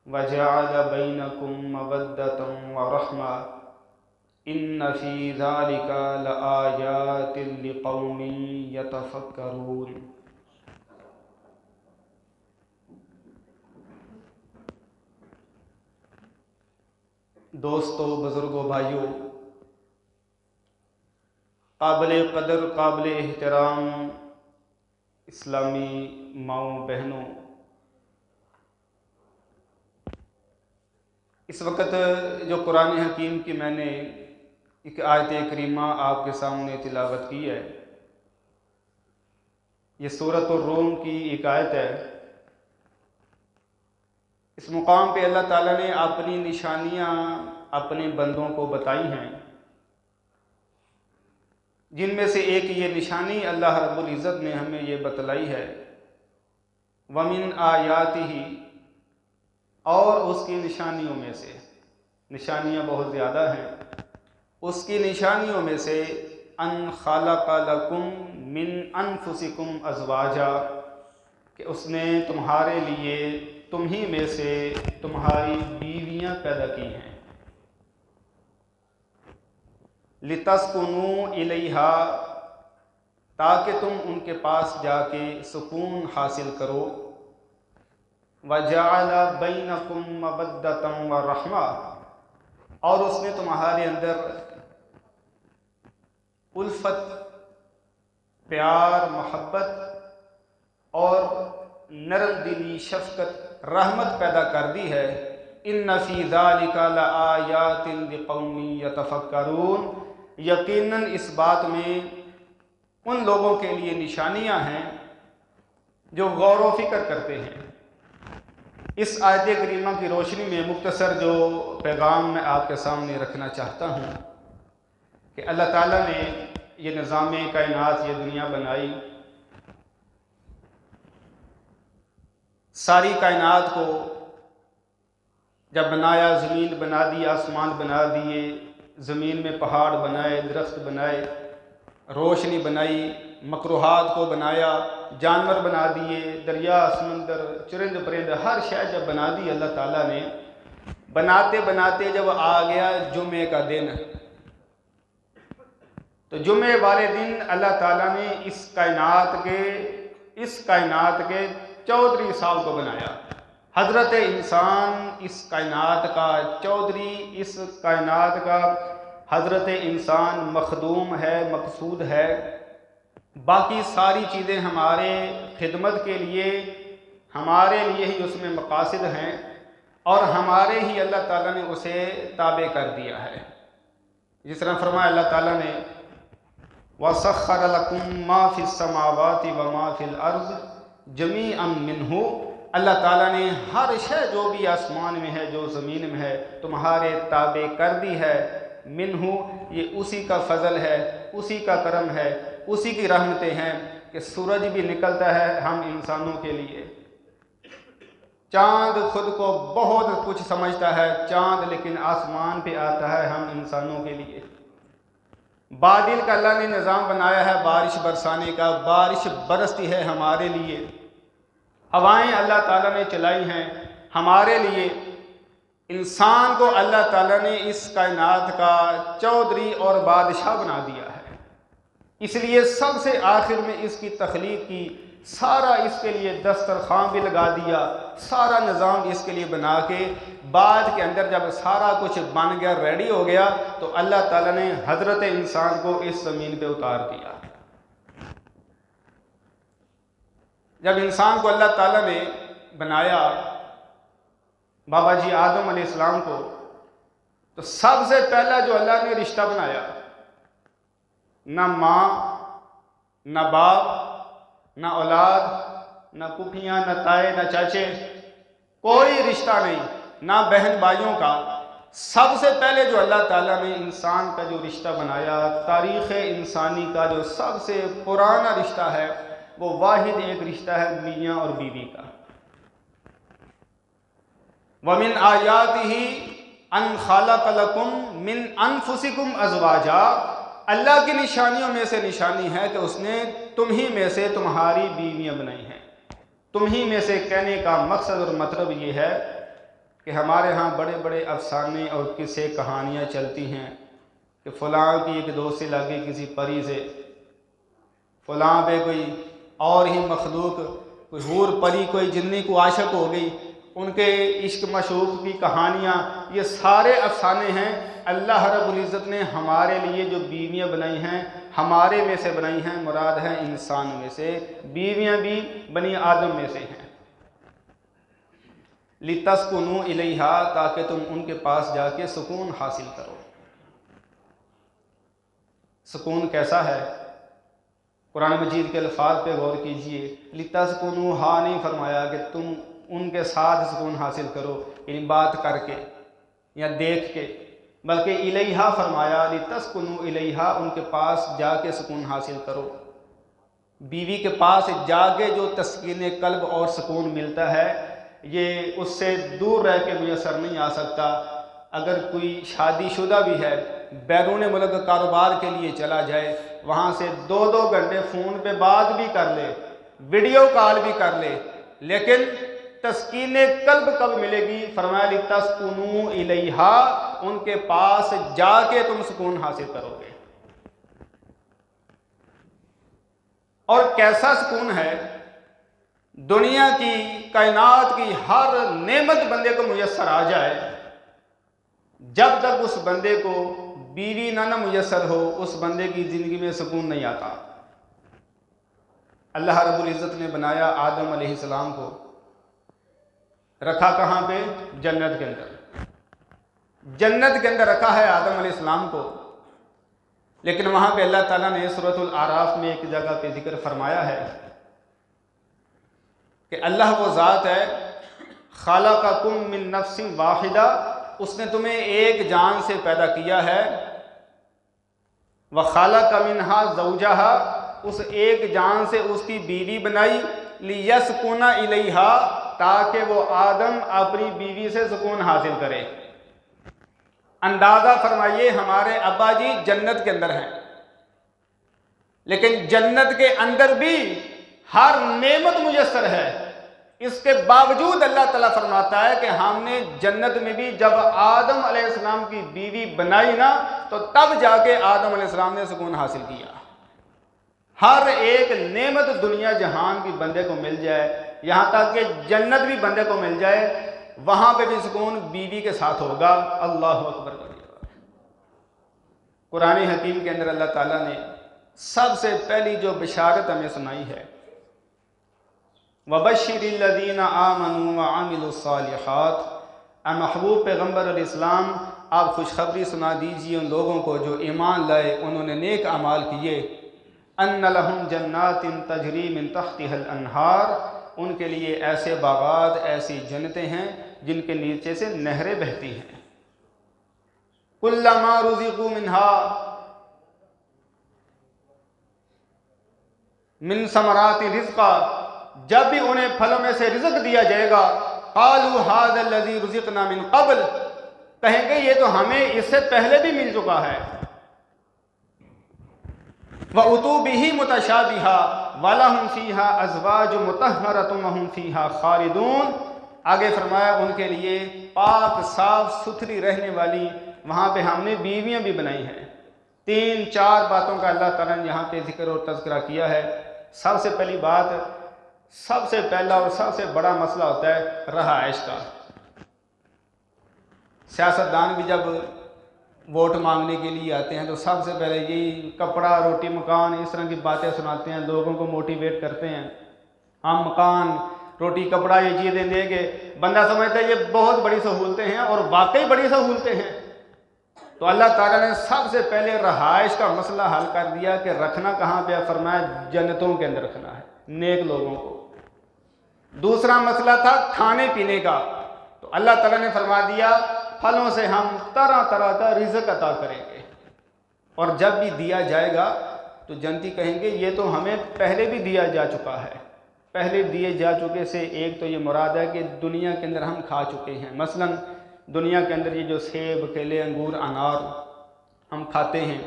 وجعل بینکم مودۃ ورحمہ ان فی ذلک لآیات لقوم یتفکرون۔ دوستو، بزرگوں، بھائیوں، قابل قدر، قابل احترام اسلامی ماؤں بہنوں، اس وقت جو قرآن حکیم کی میں نے ایک آیت کریمہ آپ کے سامنے تلاوت کی ہے، یہ سورۃ الروم کی ایک آیت ہے۔ اس مقام پہ اللہ تعالیٰ نے اپنی نشانیاں اپنے بندوں کو بتائی ہیں، جن میں سے ایک یہ نشانی اللہ رب العزت نے ہمیں یہ بتلائی ہے، وَمِنْ آیَاتِهِ، اور اس کی نشانیوں میں سے، نشانیاں بہت زیادہ ہیں، اس کی نشانیوں میں سے ان خلق لکم من انفسکم ازواجا، کہ اس نے تمہارے لیے تم ہی میں سے تمہاری بیویاں پیدا کی ہیں، لتسکنوا الیہا، تاکہ تم ان کے پاس جا کے سکون حاصل کرو، وجعل بینکم مودۃ ورحمہ، اور اس نے تمہارے اندر الفت، پیار، محبت اور نرم دلی، شفقت، رحمت پیدا کر دی ہے۔ ان فی ذلک لآیات لقوم یتفکرون، یقیناً اس بات میں ان لوگوں کے لیے نشانیاں ہیں جو غور و فکر کرتے ہیں۔ اس آیت کریمہ کی روشنی میں مختصر جو پیغام میں آپ کے سامنے رکھنا چاہتا ہوں کہ اللہ تعالیٰ نے یہ نظام کائنات، یہ دنیا بنائی، ساری کائنات کو جب بنایا، زمین بنا دی، آسمان بنا دیے، زمین میں پہاڑ بنائے، درخت بنائے، روشنی بنائی، مکروہات کو بنایا، جانور بنا دیے، دریا، سمندر، چرند پرند، ہر شے جب بنا دی اللہ تعالیٰ نے، بناتے بناتے جب آ گیا جمعے کا دن، تو جمعے والے دن اللہ تعالیٰ نے اس کائنات کے 14 سال کو بنایا۔ حضرت انسان اس کائنات کا چودھری، اس کائنات کا حضرت انسان مخدوم ہے، مقصود ہے۔ باقی ساری چیزیں ہمارے خدمت کے لیے، ہمارے لیے ہی اس میں مقاصد ہیں، اور ہمارے ہی اللہ تعالیٰ نے اسے تابع کر دیا ہے۔ جس طرح فرمایا اللہ تعالیٰ نے وَسَخَّرَ لَكُم مَّا فِي السَّمَاوَاتِ وَمَا فِي الْأَرْضِ جَمِيعًا مِّنْهُ، اللہ تعالیٰ نے ہر شے جو بھی آسمان میں ہے، جو زمین میں ہے، تمہارے تابع کر دی ہے۔ منہ، یہ اسی کا فضل ہے، اسی کا کرم ہے، اسی کی رحمتیں ہیں کہ سورج بھی نکلتا ہے ہم انسانوں کے لیے، چاند خود کو بہت کچھ سمجھتا ہے چاند، لیکن آسمان پہ آتا ہے ہم انسانوں کے لیے۔ بادل کا اللہ نے نظام بنایا ہے بارش برسانے کا، بارش برستی ہے ہمارے لیے۔ ہوائیں اللہ تعالیٰ نے چلائی ہیں ہمارے لیے۔ انسان کو اللہ تعالیٰ نے اس کائنات کا چودھری اور بادشاہ بنا دیا ہے، اس لیے سب سے آخر میں اس کی تخلیق کی، سارا اس کے لیے دسترخوان بھی لگا دیا، سارا نظام اس کے لیے بنا کے، بعد کے اندر جب سارا کچھ بن گیا، ریڈی ہو گیا، تو اللہ تعالیٰ نے حضرت انسان کو اس زمین پہ اتار دیا۔ جب انسان کو اللہ تعالیٰ نے بنایا، بابا جی آدم علیہ السلام کو، تو سب سے پہلا جو اللہ نے رشتہ بنایا، نہ ماں، نہ باپ، نہ اولاد، نہ پھوپھیاں، نہ تائے، نہ چاچے، کوئی رشتہ نہیں، نہ بہن بھائیوں کا۔ سب سے پہلے جو اللہ تعالیٰ نے انسان کا جو رشتہ بنایا، تاریخ انسانی کا جو سب سے پرانا رشتہ ہے، وہ واحد ایک رشتہ ہے میاں اور بیوی کا۔ وَمِنْ آیَاتِهِ أَنْ خَلَقَ لَكُم مِّنْ أَنفُسِكُمْ أَزْوَاجًا، اللہ کی نشانیوں میں سے نشانی ہے کہ اس نے تم ہی میں سے تمہاری بیویاں بنائی ہیں۔ تم ہی میں سے کہنے کا مقصد اور مطلب یہ ہے کہ ہمارے ہاں بڑے بڑے افسانے اور قصے کہانیاں چلتی ہیں کہ فلاں کی ایک دوست لگی کسی پری سے، فلاں پہ کوئی اور ہی مخلوق، کوئی حور پری کوئی جنی کو عاشق ہو گئی، ان کے عشق مشوق کی کہانیاں، یہ سارے افسانے ہیں۔ اللہ رب العزت نے ہمارے لیے جو بیویاں بنائی ہیں ہمارے میں سے بنائی ہیں، مراد ہے انسان میں سے، بیویاں بھی بنی آدم میں سے ہیں۔ لِتَسْكُنُوا إِلَيْهَا، تاکہ تم ان کے پاس جا کے سکون حاصل کرو۔ سکون کیسا ہے؟ قرآن مجید کے الفاظ پہ غور کیجئے۔ لِتَسْكُنُوا، ہاں نہیں فرمایا کہ تم ان کے ساتھ سکون حاصل کرو، یعنی بات کر کے یا دیکھ کے، بلکہ الیہا فرمایا، لِتَسْكُنُوا إِلَيْهَا، ان کے پاس جا کے سکون حاصل کرو۔ بیوی کے پاس جا کے جو تسکین قلب اور سکون ملتا ہے، یہ اس سے دور رہ کے میسر نہیں آ سکتا۔ اگر کوئی شادی شدہ بھی ہے، بیرون ملک کاروبار کے لیے چلا جائے، وہاں سے 2 گھنٹے فون پہ بات بھی کر لے، ویڈیو کال بھی کر لے، لیکن تسکین قلب کب ملے گی؟ فرمایا لِتَسْكُنُوا إِلَيْهَا، ان کے پاس جا کے تم سکون حاصل کرو گے۔ اور کیسا سکون ہے؟ دنیا کی، کائنات کی ہر نعمت بندے کو میسر آ جائے، جب تک اس بندے کو بیوی نہ میسر ہو، اس بندے کی زندگی میں سکون نہیں آتا۔ اللہ رب العزت نے بنایا آدم علیہ السلام کو، رکھا کہاں پہ؟ جنت کے اندر۔ جنت کے اندر رکھا ہے آدم علیہ السلام کو، لیکن وہاں پہ اللہ تعالیٰ نے سورۃ الاعراف میں ایک جگہ پہ ذکر فرمایا ہے کہ اللہ وہ ذات ہے، خَلَقَكُم مِّن نَفْسٍ وَاحِدَةٍ، اس نے تمہیں ایک جان سے پیدا کیا ہے، وَخَلَقَ مِنْهَا زَوْجَهَا، اس ایک جان سے اس کی بیوی بنائی، لِيَسْكُنَ إِلَيْهَا، تاکہ وہ آدم اپنی بیوی سے سکون حاصل کرے۔ اندازہ فرمائیے، ہمارے ابا جی جنت کے اندر ہیں، لیکن جنت کے اندر بھی ہر نعمت میسر ہے، اس کے باوجود اللہ تعالیٰ فرماتا ہے کہ ہم نے جنت میں بھی جب آدم علیہ السلام کی بیوی بنائی نا، تو تب جا کے آدم علیہ السلام نے سکون حاصل کیا۔ ہر ایک نعمت دنیا جہان کی بندے کو مل جائے، یہاں تک کہ جنت بھی بندے کو مل جائے، وہاں پہ بھی سکون بیوی کے ساتھ ہوگا۔ اللہ اکبر۔ قرآن حکیم کے اندر اللہ تعالیٰ نے سب سے پہلی جو بشارت ہمیں سنائی ہے، وَبَشِّرِ الَّذِينَ آمَنُوا وَعَمِلُوا الصَّالِحَاتِ، اے محبوب پیغمبر علیہ السلام، آپ خوشخبری سنا دیجیے ان لوگوں کو جو ایمان لائے، انہوں نے نیک اعمال کیے، أَنَّ لَهُمْ جَنَّاتٍ تَجْرِي مِن تَحْتِهَا الْأَنْهَارُ، ان کے لیے ایسے باغات، ایسی جنتیں ہیں جن کے نیچے سے نہریں بہتی ہیں۔ كُلَّمَا رُزِقُوا مِنْهَا مِن ثَمَرَاتِ رِزْقًا، جب بھی انہیں پھلوں میں سے رزق دیا جائے گا، قَالُوا هَذَا الَّذِي رُزِقْنَا مِن قَبْلُ، کہیں گے یہ تو ہمیں اس سے پہلے بھی مل چکا ہے۔ وَأُتُوا بِهِ مُتَشَابِهًا وَلَهُمْ فِيهَا أَزْوَاجٌ مُطَهَّرَةٌ وَهُمْ فِيهَا خَالِدُونَ، آگے فرمایا ان کے لیے پاک صاف ستھری رہنے والی وہاں پہ ہم نے بیویاں بھی بنائی ہیں۔ 3-4 باتوں کا اللہ تعالیٰ نے یہاں پہ ذکر اور تذکرہ کیا ہے۔ سب سے پہلی بات، سب سے پہلا اور سب سے بڑا مسئلہ ہوتا ہے رہائش کا۔ سیاستدان بھی جب ووٹ مانگنے کے لیے آتے ہیں تو سب سے پہلے یہی کپڑا، روٹی، مکان، اس طرح کی باتیں سناتے ہیں، لوگوں کو موٹیویٹ کرتے ہیں، ہم مکان، روٹی، کپڑا یہ چیزیں دیں گے۔ بندہ سمجھتا ہے یہ بہت بڑی سہولتیں ہیں، اور واقعی بڑی سہولتیں ہیں۔ تو اللہ تعالیٰ نے سب سے پہلے رہائش کا مسئلہ حل کر دیا کہ رکھنا کہاں پہ، فرمایا جنتوں کے اندر رکھنا ہے نیک لوگوں کو۔ دوسرا مسئلہ تھا کھانے پینے کا، تو اللہ تعالیٰ نے فرما دیا پھلوں سے ہم طرح طرح کا رزق عطا کریں گے، اور جب بھی دیا جائے گا تو جنتی کہیں گے یہ تو ہمیں پہلے بھی دیا جا چکا ہے۔ پہلے دیے جا چکے سے ایک تو یہ مراد ہے کہ دنیا کے اندر ہم کھا چکے ہیں، مثلا دنیا کے اندر یہ جو سیب، کیلے، انگور، انار ہم کھاتے ہیں،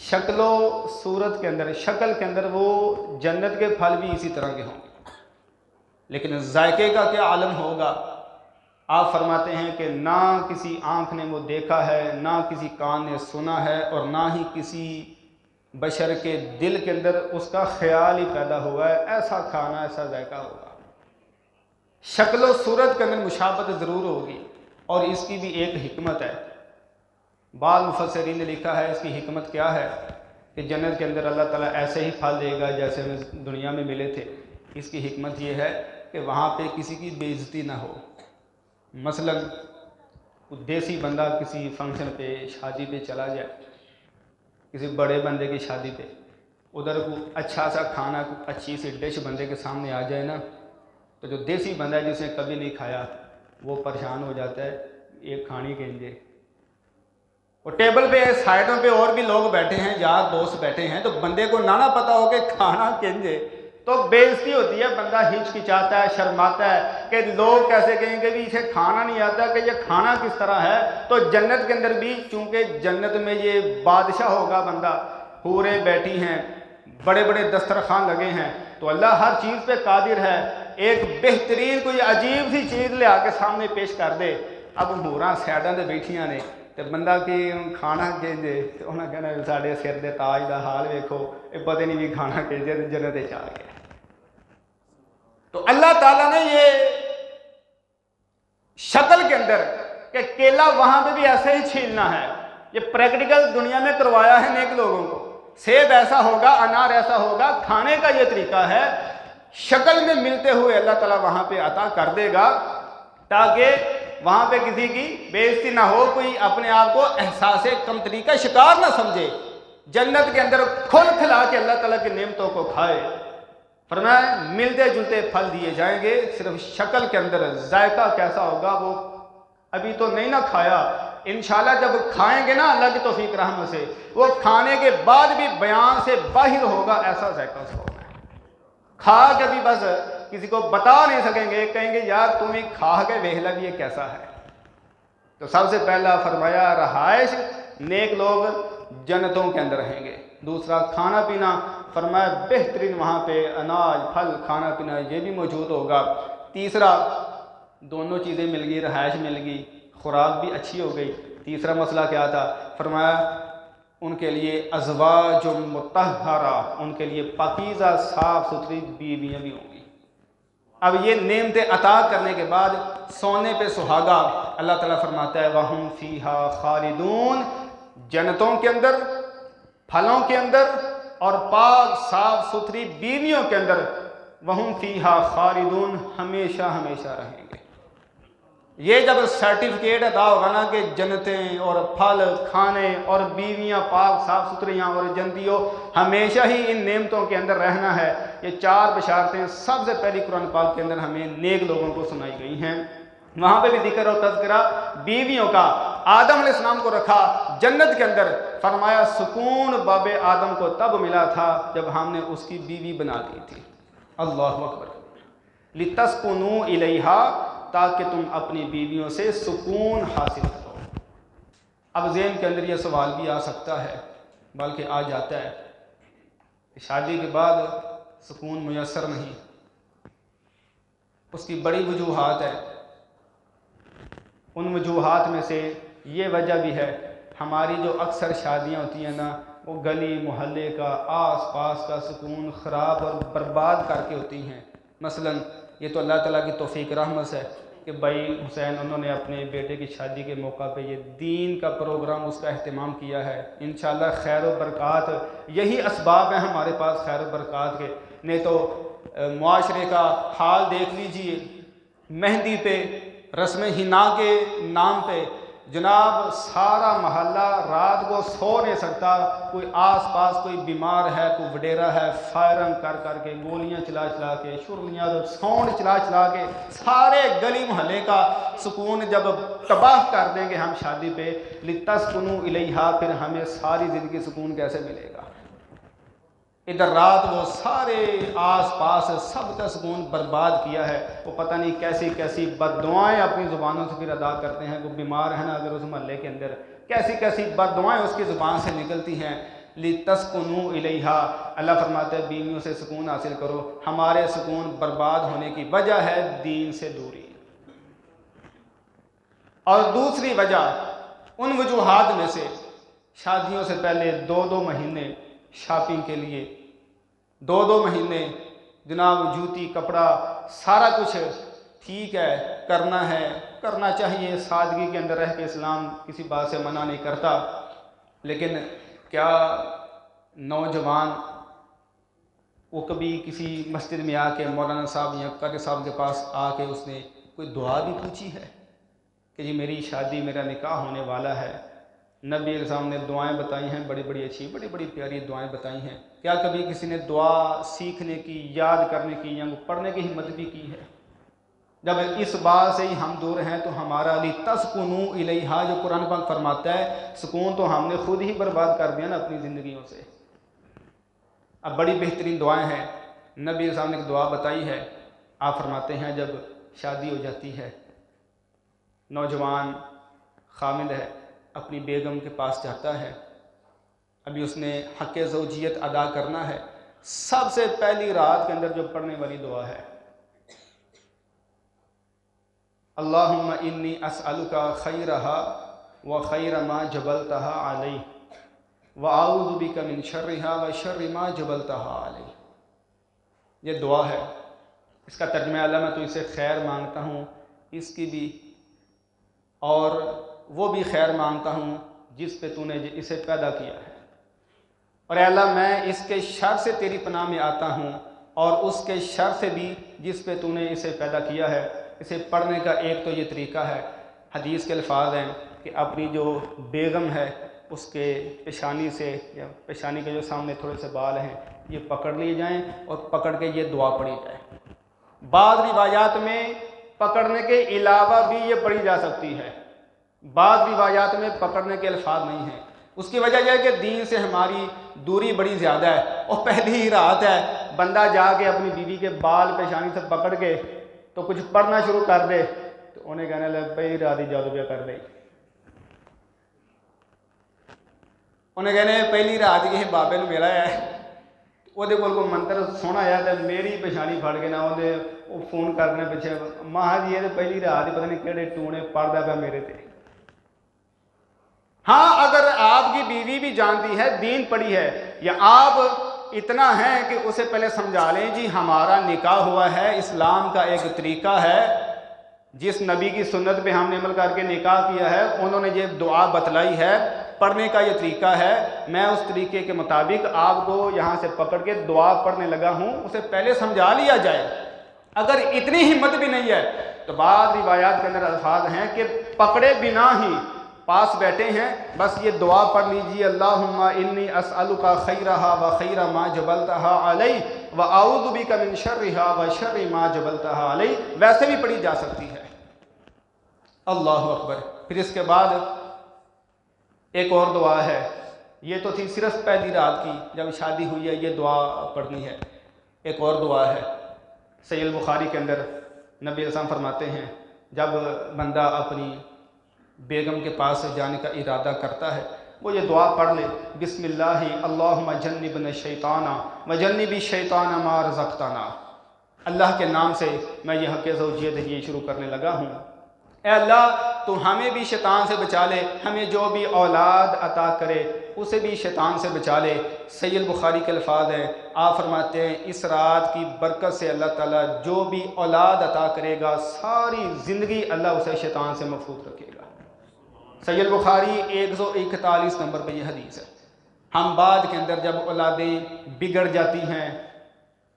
شکل و صورت کے اندر، شکل کے اندر وہ جنت کے پھل بھی اسی طرح کے ہوں گے، لیکن ذائقے کا کیا عالم ہوگا؟ آپ فرماتے ہیں کہ نہ کسی آنکھ نے وہ دیکھا ہے، نہ کسی کان نے سنا ہے، اور نہ ہی کسی بشر کے دل کے اندر اس کا خیال ہی پیدا ہوا ہے ایسا کھانا، ایسا ذائقہ ہوگا۔ شکل و صورت کے اندر مشابہت ضرور ہوگی، اور اس کی بھی ایک حکمت ہے۔ بعض مفسرین نے لکھا ہے اس کی حکمت کیا ہے کہ جنت کے اندر اللہ تعالیٰ ایسے ہی پھل دے گا جیسے ہمیں دنیا میں ملے تھے۔ اس کی حکمت یہ ہے کہ وہاں پہ کسی کی بے عزتی نہ ہو۔ مثلا کوئی دیسی بندہ کسی فنکشن پہ، شادی پہ چلا جائے، کسی بڑے بندے کی شادی پہ، ادھر کوئی اچھا سا کھانا، کوئی اچھی سی ڈش بندے کے سامنے آ جائے نا، تو جو دیسی بندہ ہے جس نے کبھی نہیں کھایا وہ پریشان ہو جاتا ہے، ایک کھانی کہیں اور ٹیبل پہ سائڈوں پہ اور بھی لوگ بیٹھے ہیں، یار دوست بیٹھے ہیں، تو بندے کو نہ پتہ ہو کہ کھانا کہیں تو بے عزتی ہوتی ہے، بندہ ہچکچاتا ہے، شرماتا ہے کہ لوگ کیسے کہیں گے بھی اسے کھانا نہیں آتا کہ یہ کھانا کس طرح ہے۔ تو جنت کے اندر بھی چونکہ جنت میں یہ بادشاہ ہوگا بندہ، حوریں بیٹھی ہیں، بڑے بڑے دسترخوان لگے ہیں، تو اللہ ہر چیز پہ قادر ہے، ایک بہترین کوئی عجیب سی چیز لے آ کے سامنے پیش کر دے۔ اب ہوراں سیڈاں تے بیٹھیاں نے تے بندہ کہ کھانا کہندے تے انہاں کہنا ساڈے سر دے تاج دا حال ویکھو، یہ پتہ نہیں بھی کھانا کہندے تے جنت وچ آ گیا۔ تو اللہ تعالیٰ نے یہ شکل کے اندر کہ کیلا وہاں پہ بھی ایسے ہی چھیلنا ہے، یہ پریکٹیکل دنیا میں کروایا ہے نیک لوگوں کو۔ سیب ایسا ہوگا، انار ایسا ہوگا، کھانے کا یہ طریقہ ہے، شکل میں ملتے ہوئے اللہ تعالیٰ وہاں پہ عطا کر دے گا تاکہ وہاں پہ کسی کی بے عزتی نہ ہو، کوئی اپنے آپ کو احساس کمتری کا شکار نہ سمجھے، جنت کے اندر کھل کھلا کے اللہ تعالیٰ کی نعمتوں کو کھائے۔ فرمایا ملتے جلتے پھل دیے جائیں گے، صرف شکل کے اندر ذائقہ کیسا ہوگا وہ ابھی تو نہیں نہ کھایا، انشاءاللہ جب کھائیں گے نا اللہ کی توفیق رحمت سے، وہ کھانے کے بعد بھی بیان سے باہر ہوگا، ایسا ذائقہ اس کو ہوگا۔ کھا کے بھی بس کسی کو بتا نہیں سکیں گے، کہیں گے یار تم ہی کھا کے ویکھ لے بھی یہ کیسا ہے۔ تو سب سے پہلا فرمایا رہائش، نیک لوگ جنتوں کے اندر رہیں گے۔ دوسرا کھانا پینا، فرمایا بہترین وہاں پہ اناج، پھل، کھانا پینا یہ بھی موجود ہوگا۔ تیسرا دونوں چیزیں مل گئی، رہائش مل گئی، خوراک بھی اچھی ہو گئی۔ تیسرا مسئلہ کیا تھا؟ فرمایا ان کے لیے ازواج مطہرہ، ان کے لیے پاکیزہ صاف ستھری بیویاں بھی ہوں گی۔ اب یہ نعمتیں عطا کرنے کے بعد سونے پہ سہاگا، اللہ تعالیٰ فرماتا ہے وَهُمْ فِيهَا خَالِدُونَ، جنتوں کے اندر، پھلوں کے اندر اور پاک صاف ستھری بیویوں کے اندر وَهُمْ فِيهَا خَالِدُونَ، ہمیشہ ہمیشہ رہیں گے۔ یہ جب سرٹیفکیٹ عطا ہوگا نا کہ جنتیں اور پھل کھانے اور بیویاں پاک صاف ستھریاں اور جنتیوں ہمیشہ ہی ان نعمتوں کے اندر رہنا ہے، یہ چار بشارتیں سب سے پہلی قرآن پاک کے اندر ہمیں نیک لوگوں کو سنائی گئی ہیں۔ وہاں پہ بھی ذکر اور تذکرہ بیویوں کا، آدم علیہ السلام کو رکھا جنت کے اندر، فرمایا سکون باب آدم کو تب ملا تھا جب ہم نے اس کی بیوی بنا دی تھی۔ اللہ اکبر، لِتَسْكُنُوا إِلَيْهَا، تاکہ تم اپنی بیویوں سے سکون حاصل کرو۔ اب ذہن کے اندر یہ سوال بھی آ سکتا ہے، بلکہ آ جاتا ہے کہ شادی کے بعد سکون میسر نہیں۔ اس کی بڑی وجوہات ہیں، ان وجوہات میں سے یہ وجہ بھی ہے، ہماری جو اکثر شادیاں ہوتی ہیں نا، وہ گلی محلے کا، آس پاس کا سکون خراب اور برباد کر کے ہوتی ہیں۔ مثلا یہ تو اللہ تعالیٰ کی توفیق رحمت ہے کہ بھائی حسین انہوں نے اپنے بیٹے کی شادی کے موقع پہ یہ دین کا پروگرام اس کا اہتمام کیا ہے، انشاءاللہ خیر و برکات، یہی اسباب ہیں ہمارے پاس خیر و برکات کے۔ نہیں تو معاشرے کا حال دیکھ لیجئے، مہندی پہ، رسم حنا کے نام پہ جناب سارا محلہ رات کو سو نہیں سکتا، کوئی آس پاس کوئی بیمار ہے، کوئی وڈیرا ہے، فائرنگ کر کر کے، گولیاں چلا چلا کے، شرلیاں ساؤنڈ چلا چلا کے سارے گلی محلے کا سکون جب تباہ کر دیں گے ہم شادی پہ، لِتَسْكُنُوا إِلَيْهَا، پھر ہمیں ساری زندگی سکون کیسے ملے گا؟ ادھر رات وہ سارے آس پاس سب کا سکون برباد کیا ہے، وہ پتہ نہیں کیسی کیسی بد دعائیں اپنی زبانوں سے پھر ادا کرتے ہیں۔ وہ بیمار ہے نا اگر اس محلے کے اندر، کیسی کیسی بد دعائیں اس کی زبان سے نکلتی ہیں۔ لِتَسْكُنُوا إِلَيْهَا، اللہ فرماتے ہیں بیویوں سے سکون حاصل کرو۔ ہمارے سکون برباد ہونے کی وجہ ہے دین سے دوری۔ اور دوسری وجہ ان وجوہات میں سے شادیوں سے پہلے 2 مہینے شاپنگ کے لیے 2 مہینے جناب جوتی کپڑا سارا کچھ ٹھیک ہے کرنا چاہیے، سادگی کے اندر رہ کے اسلام کسی بات سے منع نہیں کرتا، لیکن کیا نوجوان وہ کبھی کسی مسجد میں آ کے مولانا صاحب یا قاری صاحب کے پاس آ کے اس نے کوئی دعا بھی پوچھی ہے کہ جی میری شادی میرا نکاح ہونے والا ہے؟ نبی علیہ السلام نے دعائیں بتائی ہیں، بڑی بڑی اچھی بڑی بڑی پیاری دعائیں بتائی ہیں، کیا کبھی کسی نے دعا سیکھنے کی، یاد کرنے کی یا پڑھنے کی ہمت بھی کی ہے؟ جب اس بات سے ہی ہم دور ہیں تو ہمارا لِتَسْكُنُوا إِلَيْهَا جو قرآن پاک فرماتا ہے، سکون تو ہم نے خود ہی برباد کر دیا نا اپنی زندگیوں سے۔ اب بڑی بہترین دعائیں ہیں، نبی علیہ السلام نے ایک دعا بتائی ہے، آپ فرماتے ہیں جب شادی ہو جاتی ہے، نوجوان خامد ہے، اپنی بیگم کے پاس جاتا ہے، ابھی اس نے حق زوجیت ادا کرنا ہے، سب سے پہلی رات کے اندر جو پڑھنے والی دعا ہے، اللہم انی اسألک خیرہا وخیر ما جبلتہا علیہ وَأَعُوذُ بِكَ مِن شَرِّهَا وَشَرِّ مَا جَبَلْتَهَا عَلَيْهِ۔ یہ دعا ہے، اس کا ترجمہ ہے اللہ میں تو اسے خیر مانگتا ہوں اس کی بھی، اور وہ بھی خیر مانگتا ہوں جس پہ تو نے اسے پیدا کیا ہے، اور اے اللہ میں اس کے شر سے تیری پناہ میں آتا ہوں اور اس کے شر سے بھی جس پہ تو نے اسے پیدا کیا ہے۔ اسے پڑھنے کا ایک تو یہ طریقہ ہے، حدیث کے الفاظ ہیں کہ اپنی جو بیگم ہے اس کے پیشانی سے یا پیشانی کے جو سامنے تھوڑے سے بال ہیں یہ پکڑ لیے جائیں اور پکڑ کے یہ دعا پڑھی جائے۔ بعض روایات میں پکڑنے کے علاوہ بھی یہ پڑھی جا سکتی ہے، بعض روایات میں پکڑنے کے الفاظ نہیں ہیں۔ اس کی وجہ یہ ہے کہ دین سے ہماری دوری بڑی زیادہ ہے، اور پہلی ہی رات ہے، بندہ جا کے اپنی بیوی کے بال پیشانی سے پکڑ کے تو کچھ پڑھنا شروع کر دے تو انہیں کہنے لگے پہلی رات ہی جادو کیا کر دے، انہیں کہنے پہلی رات یہ بابے نو ملا ہے، وہ کوئی منتر سونا ہے تو میری پیشانی پھڑ کے نہ وہ فون کرنے پیچھے ماں جی یہ پہلی رات ہی پتہ نہیں کہڑے ٹونے پڑھتا پیا میرے تے۔ ہاں اگر آپ کی بیوی بھی جانتی ہے، دین پڑھی ہے، یا آپ اتنا ہے کہ اسے پہلے سمجھا لیں جی ہمارا نکاح ہوا ہے، اسلام کا ایک طریقہ ہے، جس نبی کی سنت پہ ہم نے عمل کر کے نکاح کیا ہے انہوں نے یہ دعا بتلائی ہے، پڑھنے کا یہ طریقہ ہے، میں اس طریقے کے مطابق آپ کو یہاں سے پکڑ کے دعا پڑھنے لگا ہوں، اسے پہلے سمجھا لیا جائے۔ اگر اتنی ہمت بھی نہیں ہے تو بعض روایات کے اندر الفاظ ہیں کہ پکڑے بنا ہی پاس بیٹھے ہیں بس یہ دعا پڑھ لیجیے، اللہم انی اسألک خیرہا وخیر ما جبلتہا علیہ وَأَعُوذُ بِكَ مِن شَرِّهَا وَشَرِّ مَا جَبَلْتَهَا عَلَيْهِ، ویسے بھی پڑھی جا سکتی ہے۔ اللہ اکبر۔ پھر اس کے بعد ایک اور دعا ہے، یہ تو تھی صرف پہلی رات کی، جب شادی ہوئی ہے یہ دعا پڑھنی ہے۔ ایک اور دعا ہے، صحیح البخاری کے اندر نبی علیہ السلام فرماتے ہیں جب بندہ اپنی بیگم کے پاس جانے کا ارادہ کرتا ہے وہ یہ دعا پڑھ لے، بسم اللہ اللہم جنبنا الشیطان وجنب الشیطان ما رزقتنا، اللہ کے نام سے میں یہ حق زوجیت یہ شروع کرنے لگا ہوں، اے اللہ تو ہمیں بھی شیطان سے بچا لے، ہمیں جو بھی اولاد عطا کرے اسے بھی شیطان سے بچا لے۔ صحیح البخاری کے الفاظ ہیں، آپ فرماتے ہیں اس رات کی برکت سے اللہ تعالیٰ جو بھی اولاد عطا کرے گا ساری زندگی اللہ اسے شیطان سے محفوظ رکھے گا۔ صحیح البخاری 141 نمبر پہ یہ حدیث ہے۔ ہم بعد کے اندر جب اولادیں بگڑ جاتی ہیں،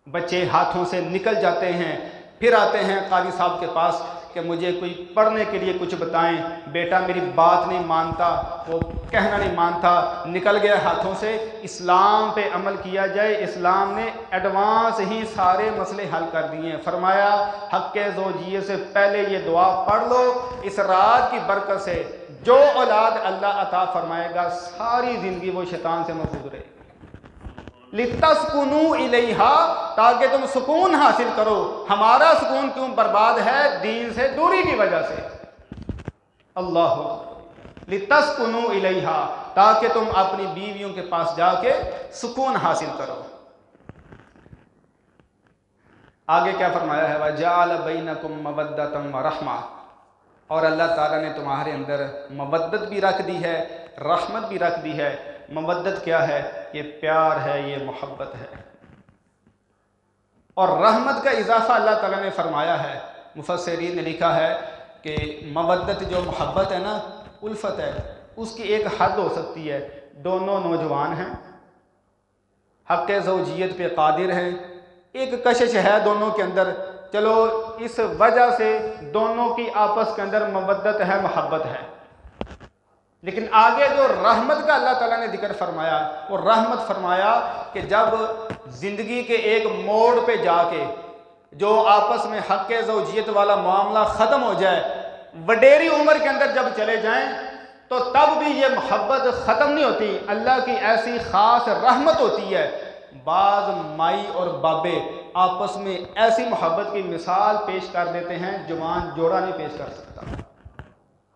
بچے ہاتھوں سے نکل جاتے ہیں، پھر آتے ہیں قاضی صاحب کے پاس کہ مجھے کوئی پڑھنے کے لیے کچھ بتائیں، بیٹا میری بات نہیں مانتا، وہ کہنا نہیں مانتا، نکل گیا ہاتھوں سے، اسلام پہ عمل کیا جائے۔ اسلام نے ایڈوانس ہی سارے مسئلے حل کر دیے ہیں، فرمایا حق زوجیت سے پہلے یہ دعا پڑھ لو، اس رات کی برکت سے جو اولاد اللہ عطا فرمائے گا ساری زندگی وہ شیطان سے محفوظ رہے گی۔ لِتَسْكُنُوا إِلَيْهَا، تاکہ تم سکون حاصل کرو۔ ہمارا سکون کیوں برباد ہے؟ دین سے دوری کی وجہ سے۔ اللہ لِتَسْكُنُوا إِلَيْهَا، تاکہ تم اپنی بیویوں کے پاس جا کے سکون حاصل کرو۔ آگے کیا فرمایا ہے؟ وَجَعَلَ بَيْنَكُمْ مَوَدَّةً وَرَحْمَةً، اور اللہ تعالیٰ نے تمہارے اندر مودت بھی رکھ دی ہے، رحمت بھی رکھ دی ہے۔ مودت کیا ہے؟ یہ پیار ہے، یہ محبت ہے۔ اور رحمت کا اضافہ اللہ تعالیٰ نے فرمایا ہے، مفسرین نے لکھا ہے کہ مودت جو محبت ہے نا، الفت ہے، اس کی ایک حد ہو سکتی ہے، دونوں نوجوان ہیں، حق زوجیت پہ قادر ہیں، ایک کشش ہے دونوں کے اندر، چلو اس وجہ سے دونوں کی آپس کے اندر مودت ہے، محبت ہے۔ لیکن آگے جو رحمت کا اللہ تعالیٰ نے ذکر فرمایا، وہ رحمت فرمایا کہ جب زندگی کے ایک موڑ پہ جا کے جو آپس میں حق زوجیت والا معاملہ ختم ہو جائے، وڈیری عمر کے اندر جب چلے جائیں، تو تب بھی یہ محبت ختم نہیں ہوتی۔ اللہ کی ایسی خاص رحمت ہوتی ہے، بعض مائی اور بابے آپس میں ایسی محبت کی مثال پیش کر دیتے ہیں، جوان جوڑا نہیں پیش کر سکتا۔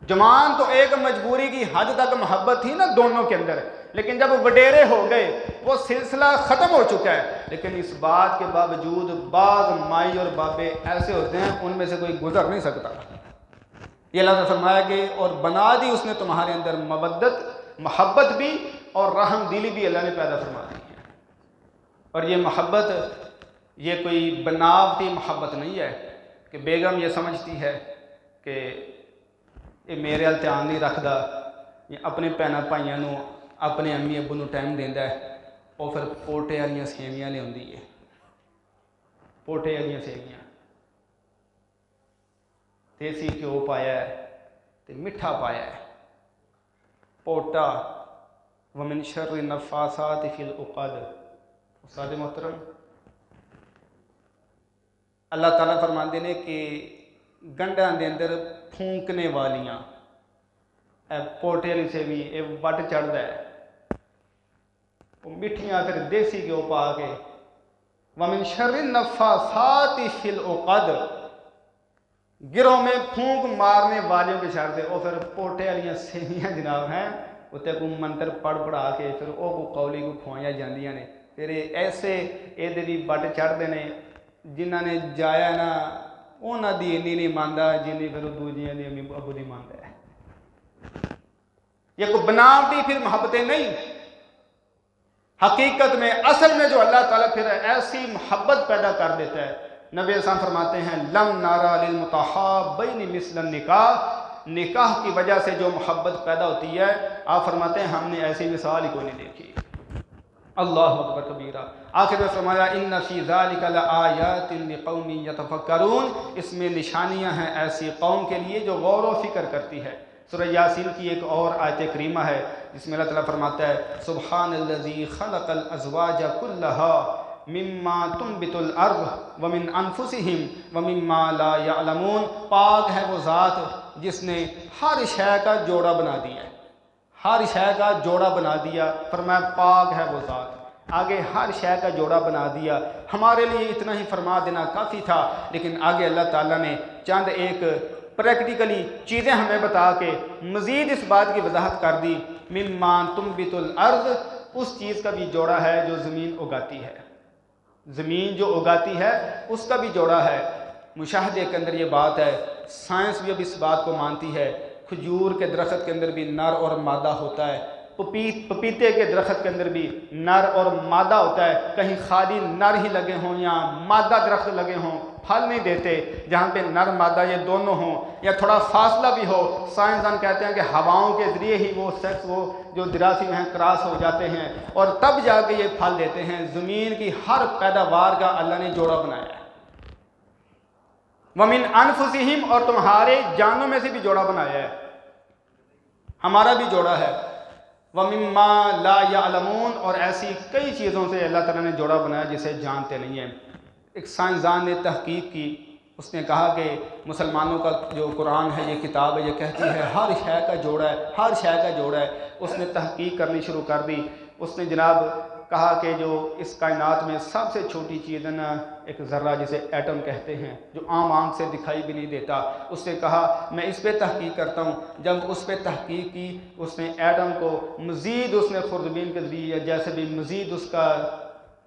جوان تو ایک مجبوری کی حد تک محبت تھی نا دونوں کے اندر، لیکن جب وڈیرے ہو گئے وہ سلسلہ ختم ہو چکا ہے۔ لیکن اس بات کے باوجود بعض مائی اور بابے ایسے ہوتے ہیں، ان میں سے کوئی گزر نہیں سکتا۔ یہ اللہ نے فرمایا کہ اور بنا دی اس نے تمہارے اندر مودت، محبت بھی اور رحم دلی بھی اللہ نے پیدا فرما دی ہے۔ اور یہ محبت یہ کوئی بناوٹی محبت نہیں ہے کہ بیگم یہ سمجھتی ہے کہ یہ میرے ال دھیان نہیں رکھدا، یا اپنے بھیناں بھائیاں نوں اپنے امی ابو نوں ٹائم دیندا ہے، وہ پھر پوٹے والیاں سیویاں لیاؤندی ہے، پوٹے والیاں سیویاں، دیسی گھیو پایا ہے تے میٹھا پایا ہے، پوٹا ومن شر النفاثات فی العقد۔ استاد محترم، اللہ تعالیٰ فرماندے نے کہ گنڈاں دے اندر پھونکنے والیاں، اے پوٹے والی سیوی یہ وٹ چڑھدا ہے، وہ میٹھیاں پھر دیسی گھیو پا کے، ومن شر النفاثات فی العقد، گروہ میں پھونک مارنے والیوں کے شر دے، وہ پھر پوٹے والیاں سیویاں جناب ہیں، اتنے کو منتر پڑھ پڑھا کے پھر وہ کو قولی کو کھوائیاں جاندیاں نے، پھر ایسے یہ بھی بٹ چڑھتے ہیں جنہاں نے جایا نا انہاں دی اینی نہیں ماندا جنی پھر دوجیاں دی امی ابو دی ماندا ہے۔ یہ کوئی بناوٹی پھر محبتیں نہیں، حقیقت میں اصل میں جو اللہ تعالیٰ پھر ایسی محبت پیدا کر دیتا ہے۔ نبی علیہ السلام فرماتے ہیں لم نارا للمتحابین مثل النکاح، نکاح کی وجہ سے جو محبت پیدا ہوتی ہے، آپ فرماتے ہیں ہم نے ایسی مثال ہی کوئی نہیں دیکھی۔ اللہ اکبر کبیرہ۔ آخر میں فرمایا ان فی ذلک لآیات لقوم یتفکرون، اس میں نشانیاں ہیں ایسی قوم کے لیے جو غور و فکر کرتی ہے۔ سورہ یاسین کی ایک اور آیت کریمہ ہے جس میں اللہ تعالیٰ فرماتا ہے سبحان الذی خلق الازواج کلہا مما تنبت الارض ومن انفسہم ومما لا یعلمون، پاک ہے وہ ذات جس نے ہر شے کا جوڑا بنا دیا ہے، ہر شے کا جوڑا بنا دیا، فرمایا پاک ہے وہ ذات، آگے ہر شے کا جوڑا بنا دیا۔ ہمارے لیے اتنا ہی فرما دینا کافی تھا، لیکن آگے اللہ تعالیٰ نے چند ایک پریکٹیکلی چیزیں ہمیں بتا کے مزید اس بات کی وضاحت کر دی، مما تنبت الارض، اس چیز کا بھی جوڑا ہے جو زمین اگاتی ہے، زمین جو اگاتی ہے اس کا بھی جوڑا ہے۔ مشاہدے کے اندر یہ بات ہے، سائنس بھی اب اس بات کو مانتی ہے، کھجور کے درخت کے اندر بھی نر اور مادہ ہوتا ہے، پپیتے کے درخت کے اندر بھی نر اور مادہ ہوتا ہے، کہیں خالی نر ہی لگے ہوں یا مادہ درخت لگے ہوں پھل نہیں دیتے، جہاں پہ نر مادہ یہ دونوں ہوں یا تھوڑا فاصلہ بھی ہو، سائنسدان کہتے ہیں کہ ہواؤں کے ذریعے ہی وہ سیکس وہ جو دراسی ہیں کراس ہو جاتے ہیں اور تب جا کے یہ پھل دیتے ہیں۔ زمین کی ہر پیداوار کا اللہ نے جوڑا بنایا ہے، وَمِنْ أَنفُسِهِمْ، اور تمہارے جانوں میں سے بھی جوڑا بنایا ہے، ہمارا بھی جوڑا ہے، وَمِمَّا لَا يَعْلَمُونَ، اور ایسی کئی چیزوں سے اللہ تعالیٰ نے جوڑا بنایا جسے جانتے نہیں ہیں۔ ایک سائنسدان نے تحقیق کی، اس نے کہا کہ مسلمانوں کا جو قرآن ہے یہ کتاب ہے، یہ کہتی ہے ہر شے کا جوڑا ہے، ہر شے کا جوڑا ہے۔ اس نے تحقیق کرنی شروع کر دی، اس نے جناب کہا کہ جو اس کائنات میں سب سے چھوٹی چیز ہے نا، ایک ذرہ جسے ایٹم کہتے ہیں، جو عام آنکھ سے دکھائی بھی نہیں دیتا، اس نے کہا میں اس پہ تحقیق کرتا ہوں۔ جب اس پہ تحقیق کی، اس نے ایٹم کو مزید اس نے خوردبین کے ذریعے جیسے بھی مزید اس کا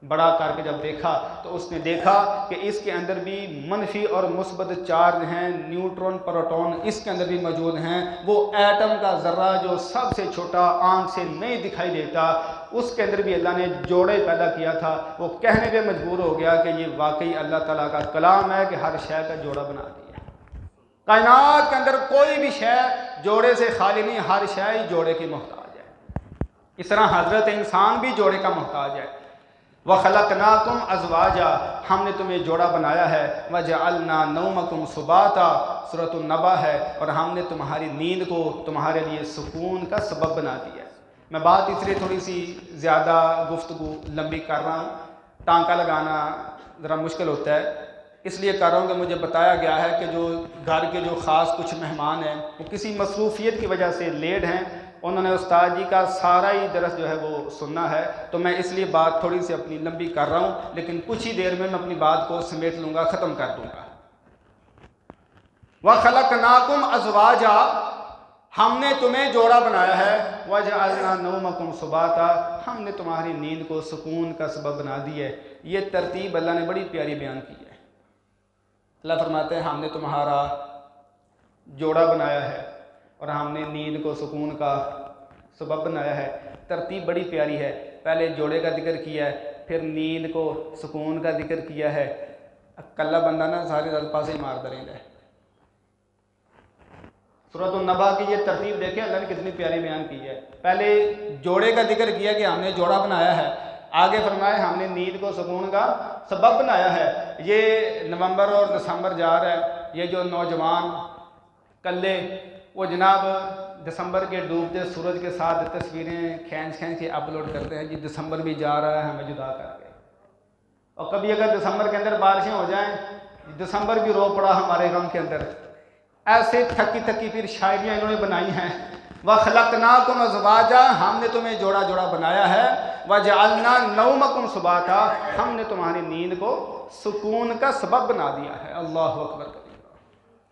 بڑا کر کے جب دیکھا تو اس نے دیکھا کہ اس کے اندر بھی منفی اور مثبت چارج ہیں، نیوٹرون پروٹون اس کے اندر بھی موجود ہیں۔ وہ ایٹم کا ذرہ جو سب سے چھوٹا آنکھ سے نہیں دکھائی دیتا، اس کے اندر بھی اللہ نے جوڑے پیدا کیا تھا۔ وہ کہنے پہ مجبور ہو گیا کہ یہ واقعی اللہ تعالیٰ کا کلام ہے کہ ہر شے کا جوڑا بنا دیا۔ کائنات کے اندر کوئی بھی شے جوڑے سے خالی نہیں، ہر شے ہی جوڑے کی محتاج ہے۔ اس طرح حضرت انسان بھی جوڑے کا محتاج ہے۔ وَخَلَقْنَاكُمْ أَزْوَاجًا، ہم نے تمہیں جوڑا بنایا ہے۔ وَجَعَلْنَا نَوْمَكُمْ سُبَاتًا، سورۃ النبا ہے، اور ہم نے تمہاری نیند کو تمہارے لیے سکون کا سبب بنا دیا ہے۔ میں بات اس لیے تھوڑی سی زیادہ گفتگو لمبی کر رہا ہوں، ٹانکا لگانا ذرا مشکل ہوتا ہے، اس لیے کر رہا ہوں کہ مجھے بتایا گیا ہے کہ جو گھر کے جو خاص کچھ مہمان ہیں وہ کسی مصروفیت کی وجہ سے لیٹ ہیں، انہوں نے استاد جی کا سارا ہی درس جو ہے وہ سننا ہے، تو میں اس لیے بات تھوڑی سی اپنی لمبی کر رہا ہوں، لیکن کچھ ہی دیر میں اپنی بات کو سمیٹ لوں گا، ختم کر دوں گا۔ وَخَلَقْنَاكُمْ أَزْوَاجًا، ہم نے تمہیں جوڑا بنایا ہے۔ وَجَعَلْنَا نَوْمَكُمْ سُبَاتًا، ہم نے تمہاری نیند کو سکون کا سبب بنا دی ہے۔ یہ ترتیب اللہ نے بڑی پیاری بیان کی ہے۔ اللہ فرماتے ہیں ہم نے تمہارا جوڑا بنایا ہے اور ہم نے نیند کو سکون کا سبب بنایا ہے۔ ترتیب بڑی پیاری ہے، پہلے جوڑے کا ذکر کیا ہے، پھر نیند کو سکون کا ذکر کیا ہے۔ کلہ بندہ نا سارے دل پاسے مار دریں ہے۔ سورۃ النبا کی یہ ترتیب دیکھیں اللہ نے کتنی پیاری بیان کی ہے۔ پہلے جوڑے کا ذکر کیا کہ ہم نے جوڑا بنایا ہے، آگے فرمایا ہم نے نیند کو سکون کا سبب بنایا ہے۔ یہ نومبر اور دسمبر جا رہا ہے، یہ جو نوجوان کلے وہ جناب دسمبر کے ڈوبتے سورج کے ساتھ تصویریں کھینچ کے اپلوڈ کرتے ہیں، جی دسمبر بھی جا رہا ہے ہمیں جدا کر کے، اور کبھی اگر دسمبر کے اندر بارشیں ہو جائیں، دسمبر بھی رو پڑا ہمارے غم کے اندر۔ ایسے تھکی پھر شاعریاں انہوں نے بنائی ہیں۔ وَخَلَقْنَاكُمْ أَزْوَاجًا، ہم نے تمہیں جوڑا جوڑا بنایا ہے۔ وَجَعَلْنَا نَوْمَكُمْ سُبَاتًا، ہم نے تمہاری نیند کو سکون کا سبب بنا دیا ہے۔ اللہ اکبر کبیرہ۔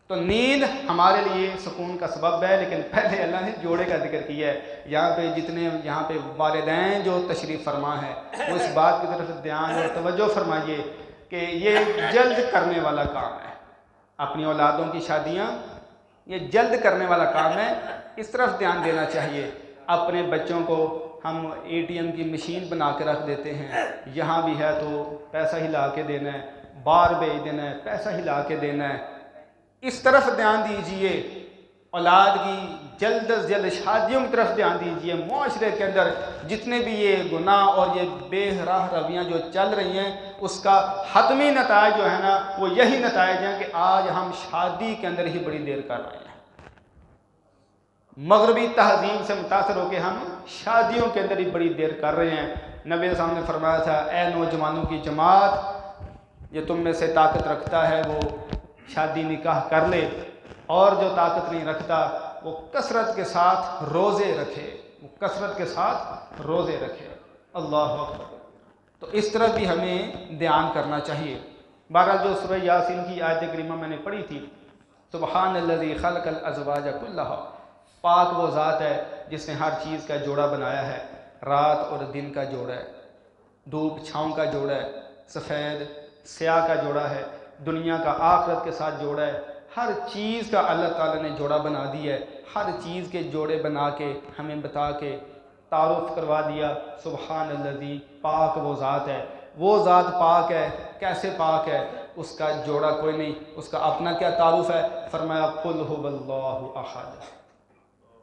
تو نیند ہمارے لیے سکون کا سبب ہے، لیکن پہلے اللہ نے جوڑے کا ذکر کیا ہے۔ یہاں پہ والدین جو تشریف فرما ہے وہ اس بات کی طرف دھیان اور توجہ فرمائیے کہ یہ جلد کرنے والا کام ہے۔ اپنی اولادوں کی شادیاں یہ جلد کرنے والا کام ہے، اس طرف دھیان دینا چاہیے۔ اپنے بچوں کو ہم ATM کی مشین بنا کے رکھ دیتے ہیں، یہاں بھی ہے تو پیسہ ہلا کے دینا ہے، باہر بھیج دینا ہے پیسہ ہلا کے دینا ہے، اس طرف دھیان دیجئے۔ اولاد کی جلد از جلد شادیوں کی طرف دھیان دیجئے۔ معاشرے کے اندر جتنے بھی یہ گناہ اور یہ بے راہ رویاں جو چل رہی ہیں، اس کا حتمی نتائج جو ہے نا وہ یہی نتائج ہیں کہ آج ہم شادی کے اندر ہی بڑی دیر کر رہے ہیں۔ مغربی تہذیب سے متاثر ہو کے ہم شادیوں کے اندر ہی بڑی دیر کر رہے ہیں۔ نبی صلی اللہ علیہ وسلم نے فرمایا تھا، اے نوجوانوں کی جماعت، یہ تم میں سے طاقت رکھتا ہے وہ شادی نکاح کر لے، اور جو طاقت نہیں رکھتا وہ کثرت کے ساتھ روزے رکھے، اللہ اکبر۔ تو اس طرح بھی ہمیں دھیان کرنا چاہیے۔ بہرحال جو سورہ یاسین کی آیت کریمہ میں نے پڑھی تھی، سبحان الذی خلق الازواج کلھا، پاک وہ ذات ہے جس نے ہر چیز کا جوڑا بنایا ہے، رات اور دن کا جوڑا ہے، دھوپ چھاؤں کا جوڑا ہے، سفید سیاہ کا جوڑا ہے، دنیا کا آخرت کے ساتھ جوڑا ہے، ہر چیز کا اللہ تعالیٰ نے جوڑا بنا دیا ہے۔ ہر چیز کے جوڑے بنا کے ہمیں بتا کے تعارف کروا دیا، سبحان الذی، پاک وہ ذات ہے۔ وہ ذات پاک ہے، کیسے پاک ہے؟ اس کا جوڑا کوئی نہیں، اس کا اپنا کیا تعارف ہے؟ فرمایا قل هو اللہ احد۔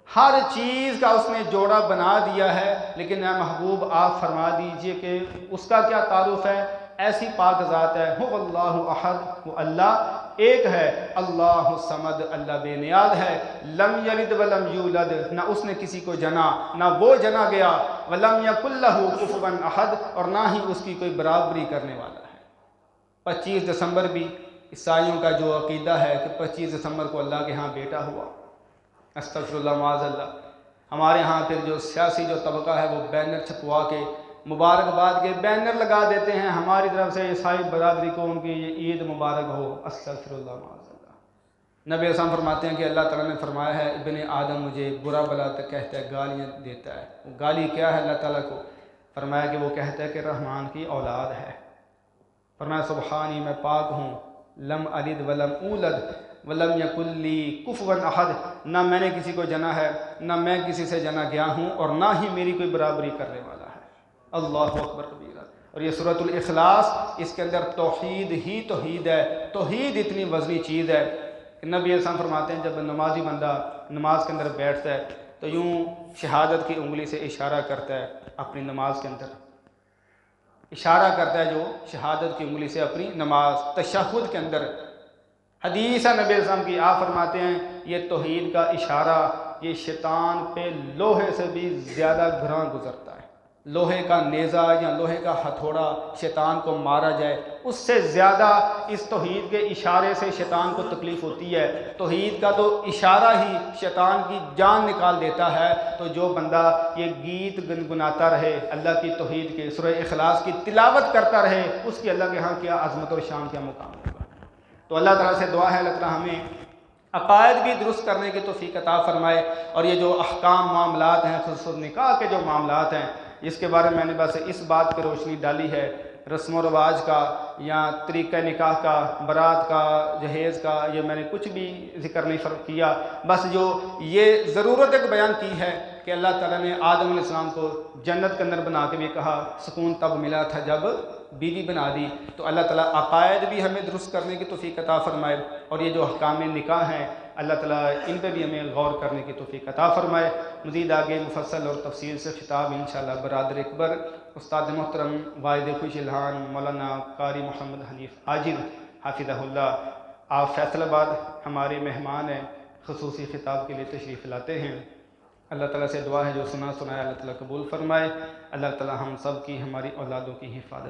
ہر چیز کا اس نے جوڑا بنا دیا ہے، لیکن اے محبوب آپ فرما دیجئے کہ اس کا کیا تعارف ہے؟ ایسی پاک ذات ہے، هو اللہ احد، وہ اللہ ایک ہے، اللہ الصمد، اللہ بے نیاز ہے، لم یلد ولم یولد، نہ اس نے کسی کو جنا نہ وہ جنا گیا، ولم یکن لہ کفوا احد، اور نہ ہی اس کی کوئی برابری کرنے والا ہے۔ 25 دسمبر بھی عیسائیوں کا جو عقیدہ ہے کہ 25 دسمبر کو اللہ کے ہاں بیٹا ہوا، استغفر اللہ معاذ اللہ۔ ہمارے ہاں پھر جو سیاسی جو طبقہ ہے وہ بینر چھپوا کے مبارکباد کے بینر لگا دیتے ہیں ہماری طرف سے عیسائی برادری کو ان کی یہ عید مبارک ہو، استغفر اللہ معاذ اللہ۔ نبی اسلام فرماتے ہیں کہ اللہ تعالیٰ نے فرمایا ہے ابن آدم مجھے برا بلا تک کہتا ہے، گالیاں دیتا ہے۔ گالی کیا ہے اللہ تعالیٰ کو؟ فرمایا کہ وہ کہتا ہے کہ رحمان کی اولاد ہے۔ فرمایا سبحانی، میں پاک ہوں، لم الد ولم اولد ولم یکن لی کفوا احد، نہ میں نے کسی کو جنا ہے، نہ میں کسی سے جنا گیا ہوں، اور نہ ہی میری کوئی برابری کرنے والا ہے۔ اللہ اکبر کبیرہ۔ اور یہ سورۃ الاخلاص، اس کے اندر توحید ہی توحید ہے۔ توحید اتنی وزنی چیز ہے کہ نبی علیہ السلام فرماتے ہیں جب نمازی بندہ نماز کے اندر بیٹھتا ہے تو یوں شہادت کی انگلی سے اشارہ کرتا ہے اپنی نماز کے اندر، اشارہ کرتا ہے جو شہادت کی انگلی سے اپنی نماز تشہد کے اندر۔ حدیث ہے نبی علیہ السلام کی، آپ فرماتے ہیں یہ توحید کا اشارہ یہ شیطان پہ لوہے سے بھی زیادہ گراں گزرتا ہے۔ لوہے کا نیزہ یا لوہے کا ہتھوڑا شیطان کو مارا جائے، اس سے زیادہ اس توحید کے اشارے سے شیطان کو تکلیف ہوتی ہے۔ توحید کا تو اشارہ ہی شیطان کی جان نکال دیتا ہے۔ تو جو بندہ یہ گیت گنگناتا رہے اللہ کی توحید کے، سورہ اخلاص کی تلاوت کرتا رہے، اس کی اللہ کے ہاں کیا عظمت اور شان، کیا مقام ہوگا۔ تو اللہ تعالیٰ سے دعا ہے اللہ تعالیٰ ہمیں عقائد بھی درست کرنے کی توفیق عطا فرمائے، اور یہ جو احکام معاملات ہیں، خصوصاً نکاح کے جو معاملات ہیں، اس کے بارے میں نے بس اس بات پہ روشنی ڈالی ہے، رسم و رواج کا یا طریقہ نکاح کا، برات کا، جہیز کا، یہ میں نے کچھ بھی ذکر نہیں فرق کیا۔ بس جو یہ ضرورت ایک بیان کی ہے کہ اللہ تعالیٰ نے آدم علیہ السلام کو جنت کے اندر بنا کے بھی کہا، سکون تب ملا تھا جب بیوی بنا دی۔ تو اللہ تعالیٰ عقائد بھی ہمیں درست کرنے کی توفیق عطا فرمائے، اور یہ جو احکام نکاح ہیں اللہ تعالیٰ ان پہ بھی ہمیں غور کرنے کی توفیق عطا فرمائے۔ مزید آگے مفصل اور تفصیل سے خطاب انشاءاللہ برادر اکبر استاد محترم واحد خوش الہان مولانا قاری محمد حنیف عاجل حافظہ اللہ، آپ فیصل آباد ہمارے مہمان ہیں، خصوصی خطاب کے لیے تشریف لاتے ہیں۔ اللہ تعالیٰ سے دعا ہے جو سنا سنایا اللہ تعالیٰ قبول فرمائے۔ اللہ تعالیٰ ہم سب کی، ہماری اولادوں کی حفاظت